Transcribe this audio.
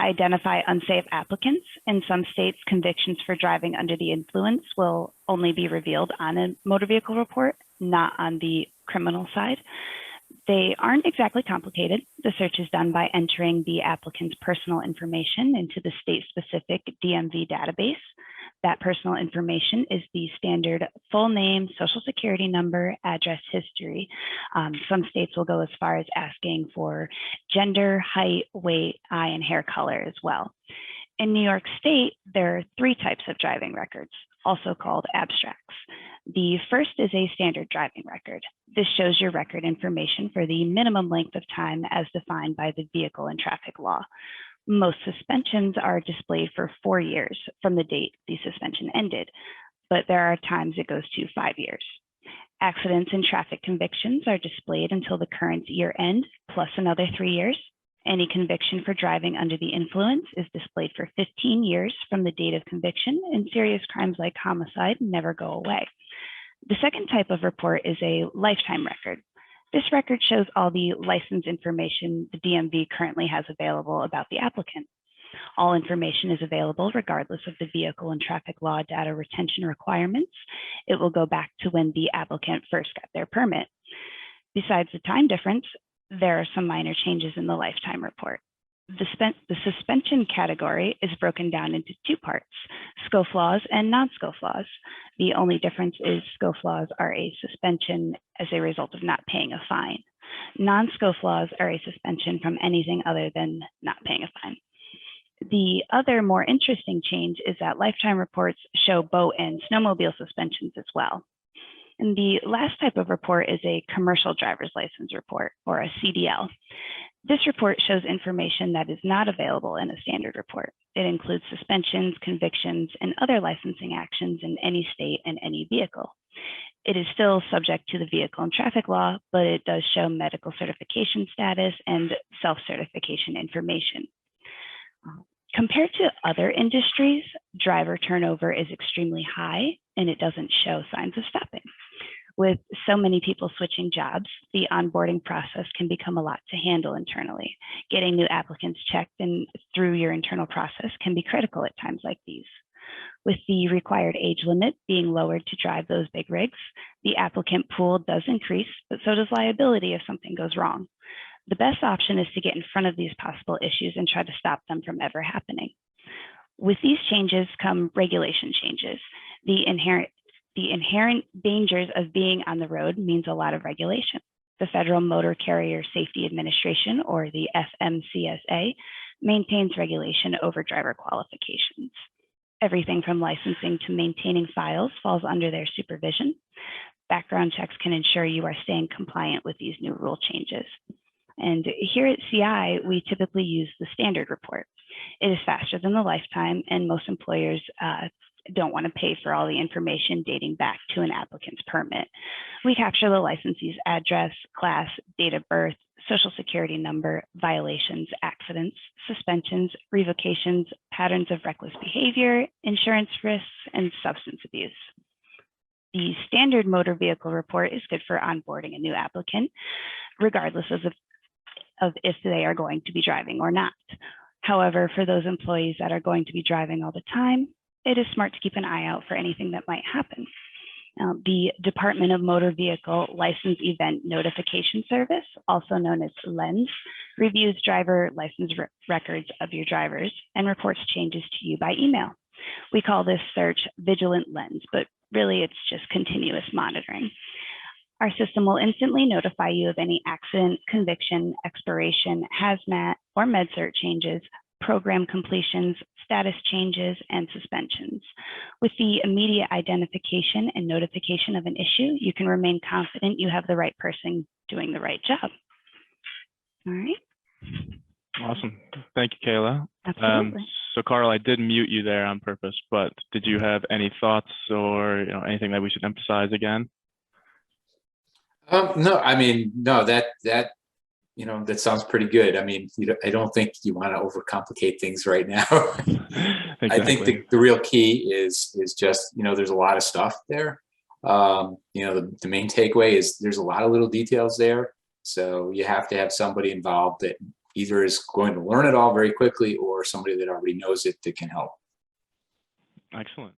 identify unsafe applicants. In some states, convictions for driving under the influence will only be revealed on a motor vehicle report, not on the criminal side. They aren't exactly complicated. The search is done by entering the applicant's personal information into the state-specific DMV database. That personal information is the standard full name, social security number, address history. Some states will go as far as asking for gender, height, weight, eye, and hair color as well. In New York State, there are 3 types of driving records, also called abstracts. The first is a standard driving record. This shows your record information for the minimum length of time as defined by the vehicle and traffic law. Most suspensions are displayed for 4 years from the date the suspension ended, but there are times it goes to 5 years. Accidents and traffic convictions are displayed until the current year end, plus another 3 years. Any conviction for driving under the influence is displayed for 15 years from the date of conviction, and serious crimes like homicide never go away. The second type of report is a lifetime record. This record shows all the license information the DMV currently has available about the applicant. All information is available regardless of the vehicle and traffic law data retention requirements. It will go back to when the applicant first got their permit. Besides the time difference, there are some minor changes in the lifetime report. The suspension category is broken down into 2 parts, scofflaws and non-scofflaws. The only difference is scofflaws are a suspension as a result of not paying a fine. Non-scofflaws are a suspension from anything other than not paying a fine. The other more interesting change is that lifetime reports show boat and snowmobile suspensions as well. And the last type of report is a commercial driver's license report, or a CDL. This report shows information that is not available in a standard report. It includes suspensions, convictions, and other licensing actions in any state and any vehicle. It is still subject to the vehicle and traffic law, but it does show medical certification status and self-certification information. Compared to other industries, driver turnover is extremely high, and it doesn't show signs of stopping. With so many people switching jobs, the onboarding process can become a lot to handle internally. Getting new applicants checked and through your internal process can be critical at times like these. With the required age limit being lowered to drive those big rigs, the applicant pool does increase, but so does liability if something goes wrong. The best option is to get in front of these possible issues and try to stop them from ever happening. With these changes come regulation changes. The inherent dangers of being on the road means a lot of regulation. The Federal Motor Carrier Safety Administration, or the FMCSA, maintains regulation over driver qualifications. Everything from licensing to maintaining files falls under their supervision. Background checks can ensure you are staying compliant with these new rule changes. And here at CI, we typically use the standard report. It is faster than the lifetime, and most employers don't want to pay for all the information dating back to an applicant's permit. We capture the licensee's address, class, date of birth, social security number, violations, accidents, suspensions, revocations, patterns of reckless behavior, insurance risks, and substance abuse. The standard motor vehicle report is good for onboarding a new applicant, regardless of if they are going to be driving or not. However, for those employees that are going to be driving all the time, it is smart to keep an eye out for anything that might happen. The Department of Motor Vehicle License Event Notification Service, also known as LENS, reviews driver license records of your drivers and reports changes to you by email. We call this search Vigilant Lens, but really it's just continuous monitoring. Our system will instantly notify you of any accident, conviction, expiration, hazmat, or med-cert changes, program completions, status changes, and suspensions. With the immediate identification and notification of an issue, you can remain confident you have the right person doing the right job. All right. Awesome. Thank you, Kayla. Absolutely. So Carl, I did mute you there on purpose, but did you have any thoughts or anything that we should emphasize again? No, I mean, no, that sounds pretty good. I mean, I don't think you want to overcomplicate things right now. Exactly. I think the real key is just, there's a lot of stuff there. The main takeaway is there's a lot of little details there. So you have to have somebody involved that either is going to learn it all very quickly or somebody that already knows it that can help. Excellent.